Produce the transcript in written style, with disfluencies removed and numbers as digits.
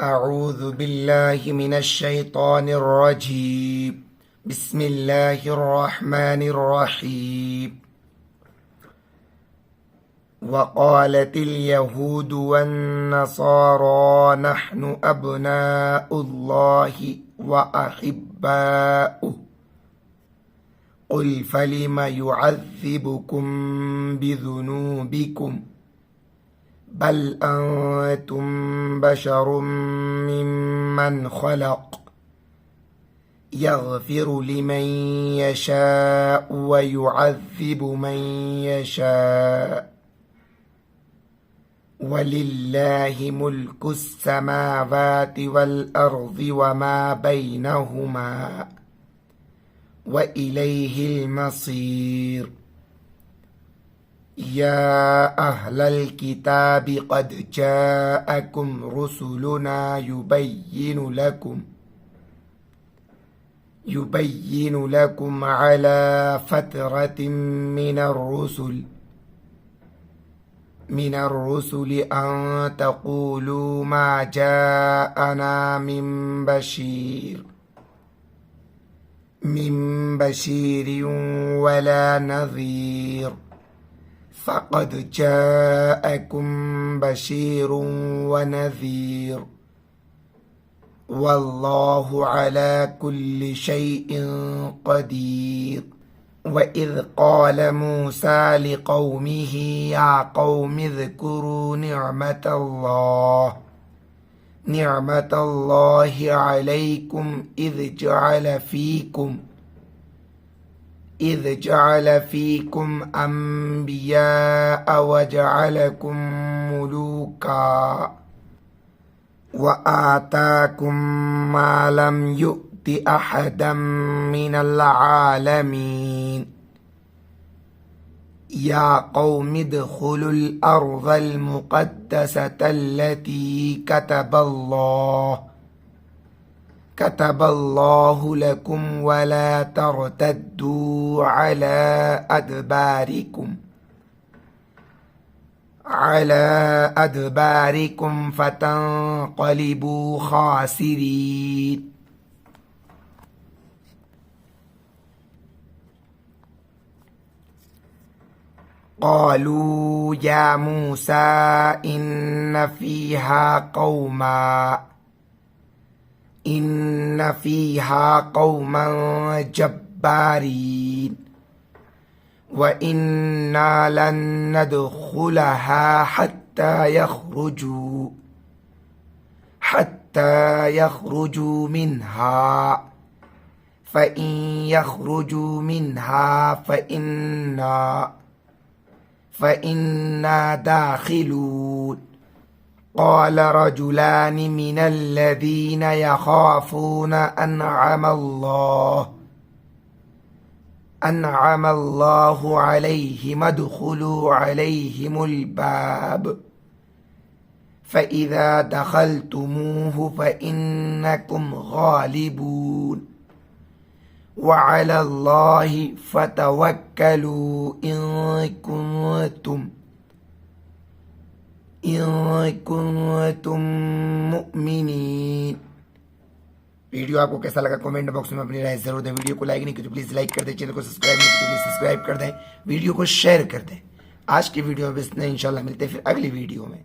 أعوذ بالله من الشيطان الرجيم. بسم الله الرحمن الرحيم. وقالت اليهود والنصارى نحن أبناء الله وأحباؤه قل فلم يعذبكم بذنوبكم بل أنتم بشر ممن خلق يغفر لمن يشاء ويعذب من يشاء ولله ملك السماوات والأرض وما بينهما وإليه المصير. يا أهل الكتاب قد جاءكم رسلنا يبين لكم على فترة من الرسل أن تقولوا ما جاءنا من بشير ولا نذير فقد جاءكم بشير ونذير والله على كل شيء قدير. وإذ قال موسى لقومه يا قوم اذكروا نعمة الله عليكم إذ جعل فيكم أنبياء وجعلكم ملوكا وآتاكم ما لم يؤت أحدا من العالمين. يا قوم ادخلوا الأرض المقدسة التي كتب الله لكم ولا ترتدوا على أدباركم فتنقلبوا خاسرين. قالوا يا موسى إن فيها قوما جبارين وإنا لن ندخلها حتى يخرجوا منها فإن يخرجوا منها فإنا داخلون. قال رجلان من الذين يخافون أنعم الله عليهم ادخلوا عليهم الباب فإذا دخلتموه فإنكم غالبون وعلى الله فتوكلوا إن كنتم مؤمنين. वीडियो आपको कैसा लगा कमेंट बॉक्स में अपनी राय जरूर दें। वीडियो को लाइक नहीं किया तो प्लीज लाइक कर दें, चैनल को सब्सक्राइब नहीं किया तो प्लीज सब्सक्राइब कर दें, वीडियो को शेयर कर दें। आज की वीडियो में बस इतना, इंशाल्लाह मिलते हैं फिर अगली वीडियो में।